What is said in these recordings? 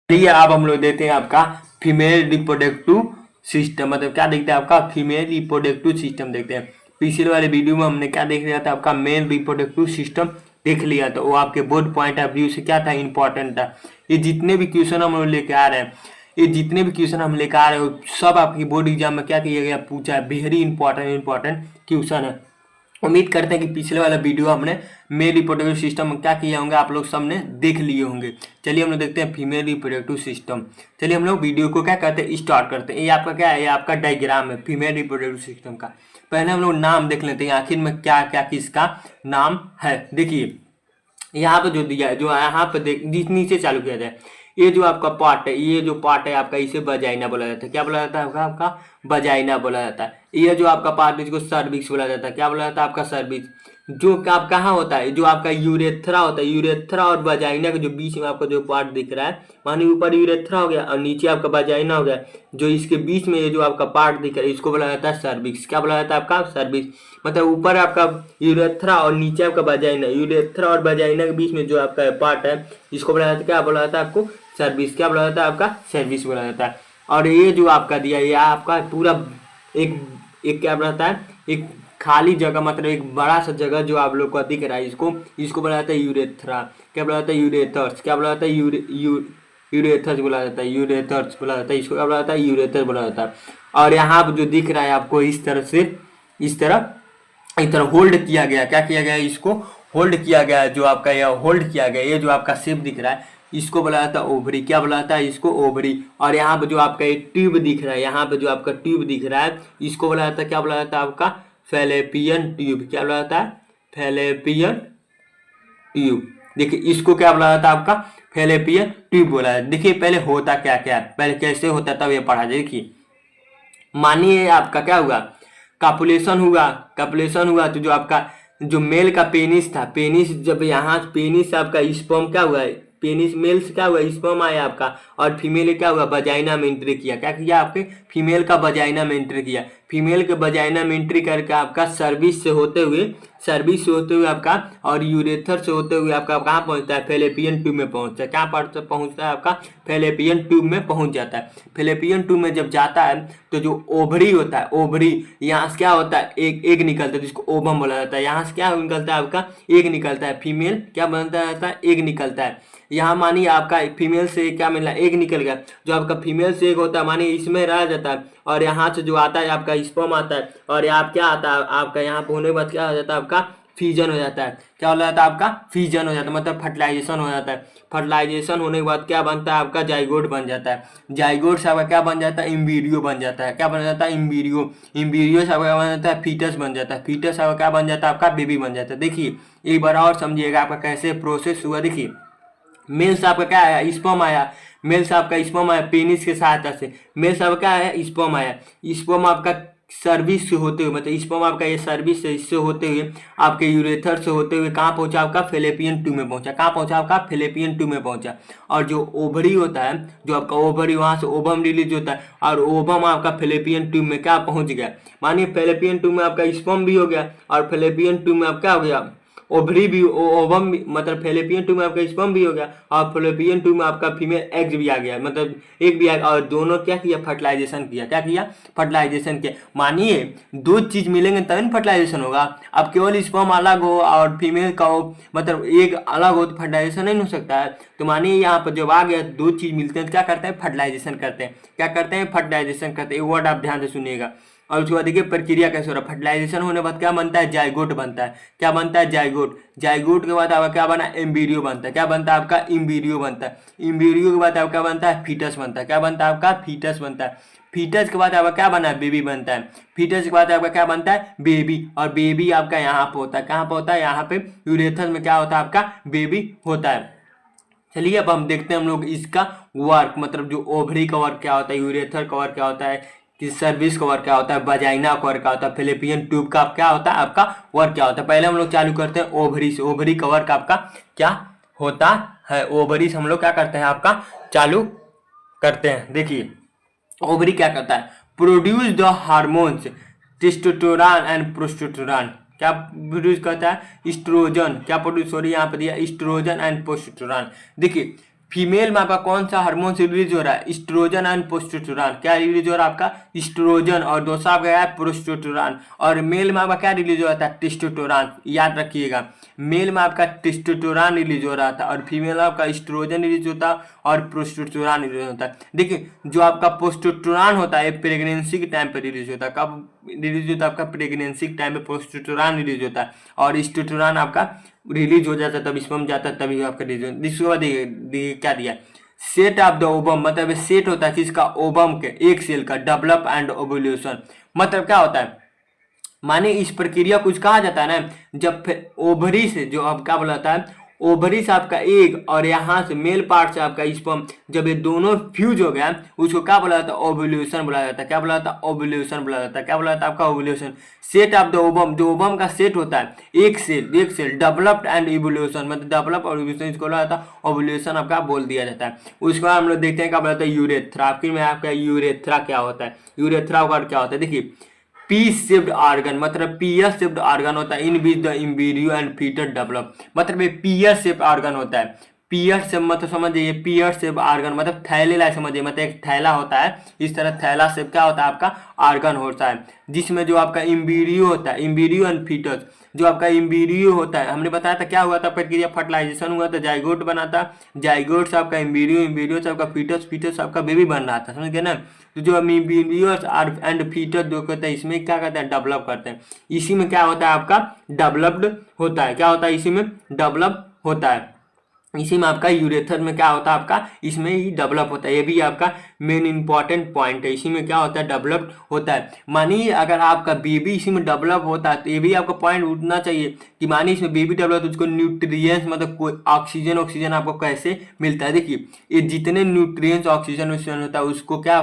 चलिए अब हम लोग देते हैं आपका फीमेल रिप्रोडक्टिव सिस्टम, मतलब क्या देखते हैं आपका फीमेल रिप्रोडक्टिव सिस्टम देखते हैं। पिछले वाले वीडियो में हमने क्या देख लिया था, आपका मेल रिप्रोडक्टिव सिस्टम देख लिया, तो वो आपके बोर्ड पॉइंट ऑफ व्यू से क्या था, इंपॉर्टेंट था। ये जितने भी क्वेश्चन हम लोग लेके आ रहे हैं, ये जितने भी क्वेश्चन हम लेकर आ रहे हो, सब आपकी बोर्ड एग्जाम में क्या किया गया, पूछा है। वेरी इंपॉर्टेंट क्वेश्चन है। उम्मीद करते हैं कि पिछले वाला वीडियो हमने मेल रिप्रोडक्टिव सिस्टम में क्या किया होंगे, आप लोग सबने देख लिए होंगे। चलिए हम लोग देखते हैं फीमेल रिप्रोडक्टिव सिस्टम। चलिए हम लोग वीडियो को क्या करते हैं, स्टार्ट करते हैं। ये आपका क्या है, ये आपका डायग्राम है फीमेल रिप्रोडक्टिव सिस्टम का। पहले हम लोग नाम देख लेते हैं, आखिर में क्या क्या किसका नाम है। देखिए यहाँ पे जो दिया है, जो यहाँ पे देख नीचे चालू किया जाए, ये जो आपका पार्ट है, ये जो पार्ट है आपका, इसे वजाइना बोला जाता है। क्या बोला जाता है आपका वजाइना बोला जाता है। ये जो आपका पार्ट है, इसको सर्विक्स बोला जाता है। क्या बोला जाता है आपका सर्विक्स। जो आप कहाँ होता है, जो आपका यूरेथ्रा होता है, यूरेथ्रा और वजाइना के जो बीच में आपका जो पार्ट दिख रहा है, मानिए ऊपर यूरेथ्रा हो गया और नीचे आपका वजाइना हो गया, जो इसके बीच में ये जो आपका पार्ट दिख रहा है, इसको बोला जाता है सर्विक्स। क्या बोला जाता है आपका सर्विक्स। मतलब ऊपर आपका यूरेथ्रा और नीचे आपका वजाइना, यूरेथ्रा और वजाइना के बीच में जो आपका पार्ट है, इसको बोला जाता है, क्या बोला जाता है आपको, सर्विस। क्या बोला जाता है आपका सर्विस बोला जाता है। और ये जो आपका दिया, ये आपका पूरा एक एक क्या बोलता है, एक खाली जगह, मतलब एक बड़ा सा जगह जो आप लोग को दिख रहा है, इसको बोला जाता है यूरेथ्रा। क्या बोला जाता है, यूरेथर्स। क्या बोला जाता है, यूरेथर्स बोला जाता है, यूरेथर्स बोला जाता है, इसको क्या बोला जाता है, यूरेथर बोला जाता है। और यहाँ पर जो दिख रहा है आपको, इस तरह से इस तरह होल्ड किया गया। क्या किया गया, इसको होल्ड किया गया, जो आपका यह होल्ड किया गया, ये जो आपका शेप दिख रहा है, इसको बोला जाता है ओवरी। क्या बोला जाता है, इसको ओवरी। और यहाँ पे जो आपका एक ट्यूब दिख रहा है, यहाँ पे जो आपका ट्यूब दिख रहा है, इसको बोला जाता है, क्या बोला जाता है आपका फैलेपियन ट्यूब। क्या बोला जाता है, फैलेपियन ट्यूब। देखिए इसको क्या बोला जाता है आपका फैलेपियन ट्यूब बोला जाता है। देखिए पहले होता क्या क्या है, पहले कैसे होता है, तब ये पढ़ा जाए। देखिए मानिए आपका क्या हुआ, कापुलेशन हुआ तो जो आपका जो मेल का पेनिस था, पेनिस जब यहाँ पेनिस आपका स्पर्म क्या हुआ है, पेनिस मेल से क्या हुआ, स्पर्म आया आपका, और फीमेल क्या हुआ, वजाइना में एंट्री किया। क्या किया आपके, फीमेल का वजाइना में एंट्री किया। फीमेल के वजाइना में एंट्री करके आपका सर्विस से होते हुए आपका और यूरेथर से होते हुए आपका कहाँ पहुंचता है, फेलेपियन ट्यूब में पहुंचता है। क्या पहुंचता है आपका, फेलेपियन ट्यूब में पहुंच जाता है। फेलेपियन ट्यूब में जब जाता है तो जो ओवरी होता है, ओवरी यहाँ से क्या होता है, एक निकलता है, जिसको ओवम बोला जाता है। यहाँ से क्या निकलता है आपका, एक निकलता है। फीमेल क्या बनता रहता है, एक निकलता है। यहाँ मानिए आपका फीमेल से क्या मिला, एक निकल गया। जो आपका फीमेल से एक होता है, मानिए इसमें रह जाता है, और यहाँ से जो आता है आपका स्पर्म आता है, और यहाँ क्या आता है आपका, यहाँ पे होने के बाद क्या हो जाता है आपका फ्यूजन हो जाता है। क्या हो जाता है आपका फ्यूजन हो जाता है, मतलब फर्टिलाइजेशन हो जाता है। फर्टिलाइजेशन होने के बाद क्या बनता है आपका, जाइगोट बन जाता है। जाइगोट से आपका क्या बन जाता है, इम्बीरियो बन जाता है। क्या बन जाता है, इम्बीरियो। इम्बीरियो से आपका बन जाता है फीटस बन जाता है। फीटस आपका क्या बन जाता है, आपका बेबी बन जाता है। देखिए एक बार और समझिएगा आपका कैसे प्रोसेस हुआ। देखिए मेल से आपका क्या आया, स्पर्म आया। मेल से आपका स्पर्म आया पेनिस के सहायता से। मेल से आपका क्या आया, स्पर्म आया। स्पर्म आपका सर्विस से होते हुए, मतलब स्पर्म आपका ये सर्विस से इससे होते हुए आपके यूरेथर से होते हुए कहाँ पहुंचा, आपका फेलेपियन ट्यूब में पहुंचा। कहाँ पहुंचा आपका, फेलेपियन ट्यूब में पहुंचा। और जो ओवरी होता है, जो आपका ओवरी, वहां से ओवम रिलीज होता है, और ओवम आपका फेलेपियन ट्यूब में क्या पहुंच गया। मानिए फेलेपियन ट्यूब में आपका स्पर्म भी हो गया, और फेलेपियन ट्यूब में आप क्या हो गया, ओवरी भी, ओवम भी, मतलब फेलेपियन ट्यूब में आपका स्पर्म भी हो गया, और फेलेपियन ट्यूब में आपका फीमेल एग्स भी आ गया, मतलब एक भी आ गया, और दोनों क्या किया, फर्टिलाइजेशन किया। क्या किया, फर्टिलाइजेशन किया। मानिए दो चीज मिलेंगे तभी फर्टिलाइजेशन होगा। अब केवल स्पर्म अलग हो और फीमेल का हो, मतलब एक अलग हो, तो फर्टिलाइजेशन नहीं हो सकता है। तो मानिए यहाँ पर जब आ गया, दो चीज मिलते हैं तो क्या करते हैं, फर्टिलाइजेशन करते हैं। क्या करते हैं, फर्टिलाइजेशन करते हैं। वर्ड आप ध्यान से सुनिएगा। और उसके बाद देखिए प्रक्रिया कैसे हो रहा है। फर्टिलाइजेशन होने के बाद क्या बनता है, जाइगोट बनता है। क्या बनता है, जाइगोट। जाइगोट के बाद आपका क्या बना, एम्ब्रियो बनता है। क्या बनता है आपका, एम्ब्रियो बनता है। एम्ब्रियो के बाद आपका क्या बनता है, फीटस बनता है। क्या बनता है आपका, फीटस बनता है। फीटस के बाद आपका क्या बना है, बेबी बनता है। फीटस के बाद आपका क्या बनता है, बेबी। और बेबी आपका यहाँ पे होता है, कहाँ पे होता है, यहाँ पे यूरेथस में क्या होता है आपका, बेबी होता है। चलिए अब हम देखते हैं हम लोग इसका वर्क, मतलब जो ओवरी का वर्क क्या होता है, यूरेथर का वर्क क्या होता है, कि सर्विस का वर्क क्या होता है, वजाइना का वर्क क्या होता है, फिलिपियन ट्यूब का क्या होता है आपका वर्क क्या होता है। पहले हम लोग चालू करते हैं ओवरी से। ओवरी का वर्क आपका क्या होता है, ओवरी से हम लोग क्या करते हैं आपका चालू करते हैं। देखिए ओवरी क्या करता है, produce the hormones testosterone and progesterone. क्या प्रोड्यूस करता है, एस्ट्रोजन। क्या प्रोड्यूस, सॉरी यहाँ पे दिया एस्ट्रोजन एंड प्रोस्टेरोन। देखिए फीमेल में आपका कौन सा हार्मोन से रिलीज हो रहा है, एस्ट्रोजन एंड प्रोस्टेरोन। क्या रिलीज हो रहा है आपका, एस्ट्रोजन, और दूसरा आपका है प्रोस्टेरोन। और मेल में आपका क्या रिलीज हो रहा था, टेस्टोस्टेरोन। याद रखिएगा, मेल में आपका टेस्टोस्टेरोन रिलीज हो रहा था और फीमेल में आपका एस्ट्रोजन रिलीज होता और प्रोस्टेरोन रिलीज होता है। देखिए जो आपका प्रोस्टेरोन होता है प्रेगनेंसी के टाइम पे रिलीज होता है। कब रिलीज होता है आपका, प्रेगनेंसी के टाइम पे प्रोस्टेरोन रिलीज होता है और एस्ट्रोजन आपका रिलीज हो जाता है, तब स्पर्म जाता है तभी आपका रिलीज होता है। इसके बाद देखिए क्या दिया, सेट ऑफ द ओवम, मतलब सेट होता है किसका, ओवम के, एक सेल का, डेवलप एंड ओव्यूलेशन। मतलब क्या होता है, माने इस प्रक्रिया कुछ कहा जाता है ना, जब ओवरी से जो आप क्या बोला जाता है, ओवरी से आपका एग और यहाँ से मेल पार्ट से आपका स्पर्म, जब ये दोनों फ्यूज हो गया उसको क्या बोला जाता है, ओव्यूलेशन बोला जाता है। क्या बोला जाता है, ओव्यूलेशन बोला जाता है। क्या बोला जाता है आपका, ovulation. Set of the ovum, जो ओवम का सेट होता है, एक सेल डेवलप्ड एंड इवोल्यूशन, मतलब डेवलप और इवोल्यूशन, इसको बोला जाता है ओव्यूलेशन आपका बोल दिया जाता है। उसके बाद हम लोग देखते हैं क्या बोला जाता है, यूरेथ्रा। आखिर में आपका यूरेथ्रा क्या होता है, यूरेथ्रा का क्या होता है, देखिए पी शेप्ड ऑर्गन, मतलब पीयर शेप्ड ऑर्गन होता है इन बीच the embryo and foetus develop. मतलब ये पीयर शेप ऑर्गन होता है। पीयर शेप मतलब समझिए, पीयर शेप ऑर्गन मतलब थैले ला समझिए, मतलब एक थैला होता है, इस तरह थैला शेप क्या होता है आपका, ऑर्गन होता है, जिसमें जो आपका एम्ब्रियो होता है, एम्ब्रियो एंड फीटस, जो आपका एम्ब्रियो होता है, हमने बताया था क्या हुआ था प्रक्रिया, फर्टिलाइजेशन हुआ था, जाइगोट बना था, जाइगोट से आपका एम्ब्रियो, एम्ब्रियो से आपका फीटस, फीटस से आपका बेबी बन रहा था, समझ गए ना। तो जो एम्ब्रियोस एंड फीटस जो कहते हैं, इसमें क्या कहते हैं, डेवलप करते हैं। इसी में क्या होता है आपका, डेवलप्ड होता है। क्या होता है, इसी में डेवलप होता है। इसी में आपका यूरेथर में क्या होता है आपका, इसमें ही डेवलप होता है। ये भी आपका मेन इंपॉर्टेंट पॉइंट है, इसी में क्या होता है, डेवलप होता है। मानिए अगर आपका बेबी इसी में डेवलप होता है तो ये भी आपका पॉइंट उठना चाहिए कि मानिए इसमें बेबी डेवलप तो उसको न्यूट्रिएंट्स, मतलब कोई ऑक्सीजन, ऑक्सीजन आपको कैसे मिलता है। देखिए ये जितने न्यूट्रिएंट्स ऑक्सीजन ऑक्सीजन होता है उसको क्या,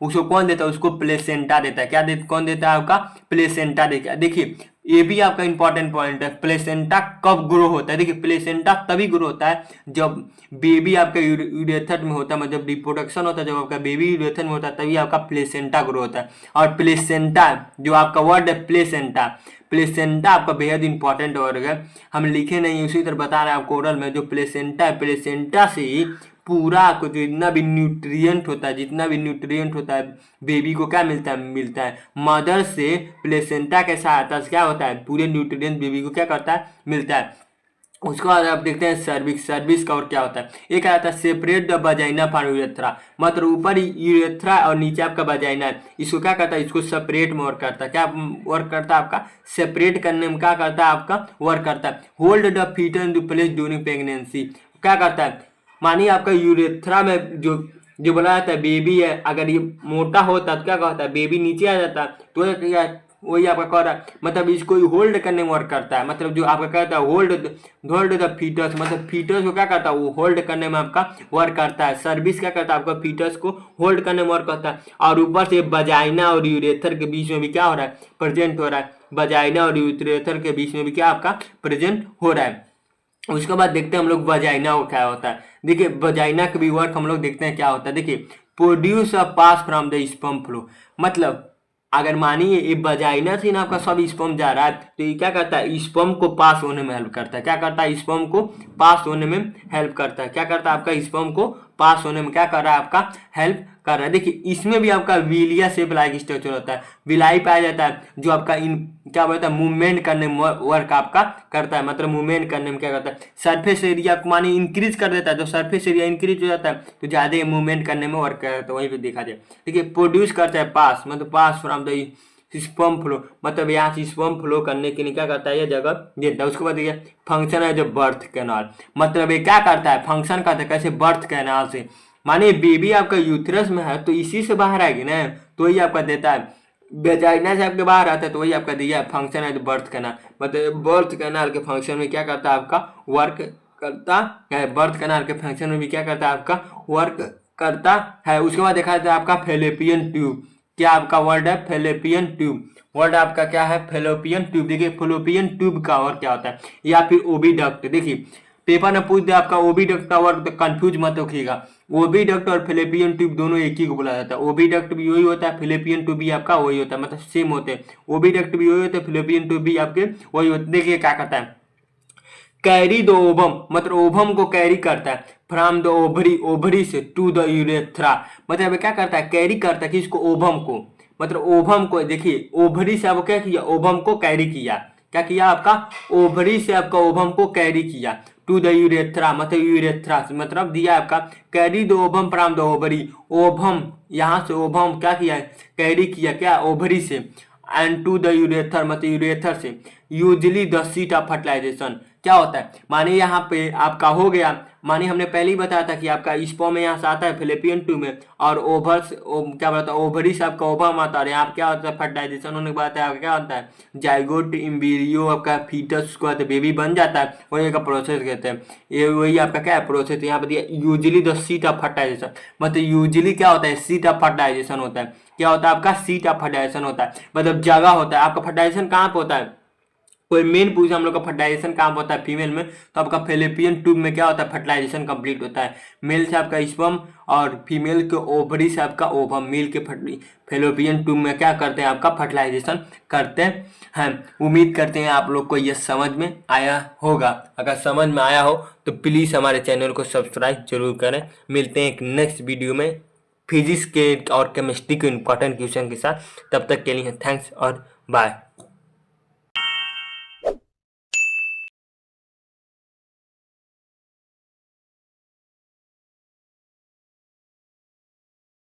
उसको कौन देता है, उसको प्लेसेंटा देता है। क्या कौन देता है आपका, प्लेसेंटा देता है। देखिए ये भी आपका इंपॉर्टेंट पॉइंट है, प्लेसेंटा कब ग्रो होता है। देखिए प्लेसेंटा तभी ग्रो होता है जब बेबी आपका यूरेथर में होता है, मतलब रिप्रोडक्शन होता है, जब आपका बेबी यूरेथर में होता है तभी आपका प्लेसेंटा ग्रो होता है। और प्लेसेंटा जो आपका वर्ड है प्लेसेंटा, प्लेसेंटा आपका बेहद इंपॉर्टेंट वर्ड है, हम लिखे नहीं उसी तरह बता रहे हैं आपको ओरल में। जो प्लेसेंटा है, प्लेसेंटा से ही पूरा आपको जितना भी न्यूट्रिएंट होता है, जितना भी न्यूट्रिएंट होता है बेबी को क्या मिलता है, मिलता है मदर से प्लेसेंटा के सहायता से क्या होता है, पूरे न्यूट्रिएंट बेबी को क्या करता है, मिलता है। उसके बाद आप देखते हैं सर्विक्स, सर्विक्स का और क्या होता है, एक आता है separate the vagina from urethra, मतलब ऊपर यूरेथ्रा और नीचे आपका वजाइना है, इसको क्या करता है, इसको सेपरेट में वर्क करता है। क्या वर्क करता है आपका, सेपरेट करने में क्या करता है आपका, वर्क करता है। Hold the foetus in the place during pregnancy, क्या करता है, मानिए आपका यूरेथ्रा में जो जो बोला जाता है बेबी है, अगर ये मोटा होता तो क्या कहता है, बेबी नीचे आ जाता, तो वही आपका कह रहा है, मतलब इसको होल्ड करने में वर्क करता है। मतलब जो आपका कहता है होल्ड द फीटस, मतलब फीटस को क्या करता है, वो होल्ड करने में आपका वर्क करता है। सर्विस क्या करता है, आपका फीटस को होल्ड करने में वर्क करता है। और ऊपर से वजाइना और यूरेथर के बीच में भी क्या हो रहा है, प्रेजेंट हो रहा है। वजाइना और यूरेथर के बीच में भी क्या आपका प्रेजेंट हो रहा है। उसके बाद देखते हैं हम लोग वजाइना को क्या होता है। देखिए वजाइना का भी वर्क हम लोग देखते हैं क्या होता है। देखिए produce a pass from the sperm flow, मतलब अगर मानिए ये वजाइना से ना आपका सब स्पर्म जा रहा है तो ये क्या करता है, स्पर्म को पास होने में हेल्प करता है। क्या करता है, स्पर्म को पास होने में हेल्प करता है। क्या करता है आपका, स्पर्म को पास होने में क्या कर रहा है, आपका हेल्प कर रहा है। देखिए इसमें भी आपका विलिया शेप लाइक स्ट्रक्चर होता है, विलाई पाया जाता है, जो आपका इन क्या बोलता है, मूवमेंट करने में वर्क आपका करता है। मतलब मूवमेंट करने में क्या करता है, सरफेस एरिया को माने इंक्रीज कर देता है। जब सरफेस एरिया इंक्रीज हो जाता है तो ज्यादा मूवमेंट करने में वर्क करता है, तो वहीं पे देखा जाए। देखिए प्रोड्यूस करता है पास, मतलब पास फ्रॉम द स्पर्म फ्लो, मतलब यहाँ से स्पर्म फ्लो करने के लिए क्या करता है, ये जगह देता है। उसके बाद देखिए फंक्शन है जो बर्थ कैनाल, मतलब ये क्या करता है, फंक्शन करता है कैसे, बर्थ कैनाल से। मानिए बेबी आपका यूथरस में है तो इसी से बाहर आएगी ना, तो ही आपका देता है। वेजाइना से आपके बाहर आता है तो वही आपका दिया फंक्शन है बर्थ कैनाल, मतलब बर्थ कैनाल के फंक्शन में क्या करता है, आपका वर्क करता है। बर्थ कैनाल के फंक्शन में भी क्या करता है, आपका वर्क करता है। उसके बाद देखा जाता है आपका फेलोपियन ट्यूब, क्या आपका वर्ड है, फेलोपियन ट्यूब, वर्ड आपका क्या है, फेलोपियन ट्यूब। देखिए फेलोपियन ट्यूब का और क्या होता है, या फिर ओविडक्ट। देखिए पेपर में पूछ दे आपका ओविडक्ट का वर्ड, तो कंफ्यूज मत होइएगा। ओविडक्ट और फेलोपियन ट्यूब दोनों एक ही को बोला जाता है। ओविडक्ट भी वही होता है, फेलोपियन ट्यूब भी आपका वही होता है, मतलब सेम होते हैं। ओविडक्ट भी वही होता है, फेलोपियन ट्यूब भी आपके वही होते हैं। देखिए क्या करता है, कैरी द ओवम, मतलब ओवम को कैरी करता है फ्रॉम द ओवरी, ओवरी से टू द यूरेथ्रा, मतलब क्या करता है, कैरी करता है कि इसको ओवम को, मतलब ओवम को, देखिए ओवरी से आपको क्या किया, ओवम को कैरी किया, क्या किया आपका, ओवरी से आपका ओवम को कैरी किया टू द यूरेथ्रा, मतलब यूरेथ्रा से मतलब दिया आपका carry the ovum from the ovary, ovum यहाँ से ओवम क्या किया है, कैरी किया क्या, ओवरी से, एंड टू द यूरेथर, मतलब यूरेथर से, usually the site of fertilisation, क्या होता है, माने यहाँ पे आपका हो गया, माने हमने पहले ही बताया था कि आपका स्पर्म में यहाँ से आता है फिलिपियन ट्यूब में, और ओवर से क्या बोलता है, ओवरी से आपका ओवम आता है, और यहाँ पे क्या होता है, फर्टिलाइजेशन होने के बाद आपका क्या होता है, जाइगोट एम्ब्रियो आपका फीटस, उसके बाद बेबी बन जाता है, वही का प्रोसेस कहते हैं, ये वही आपका क्या है प्रोसेस, यहाँ पे दिया usually the site of fertilisation, मतलब यूजली क्या होता है, सीट ऑफ फर्टिलाइजेशन होता है, क्या होता है आपका, सीट ऑफ फर्टिलाइजेशन होता है, मतलब जगह होता है आपका, फर्टिलाइजेशन कहाँ पे होता है, कोई मेन पूछा हम लोग का फर्टिलाइजेशन कहाँ होता है फीमेल में, तो आपका फेलोपियन ट्यूब में क्या होता है, फर्टिलाइजेशन कंप्लीट होता है, मेल से आपका स्पर्म और फीमेल के ओवरी से आपका ओवम, मेल के फेलोपियन ट्यूब में क्या करते हैं, आपका फर्टिलाइजेशन करते हैं। उम्मीद करते हैं आप लोग को ये समझ में आया होगा, अगर समझ में आया हो तो प्लीज़ हमारे चैनल को सब्सक्राइब जरूर करें। मिलते हैं एक नेक्स्ट वीडियो में फिजिक्स के और केमिस्ट्री के इंपॉर्टेंट क्वेश्चन के साथ, तब तक के लिए थैंक्स और बाय।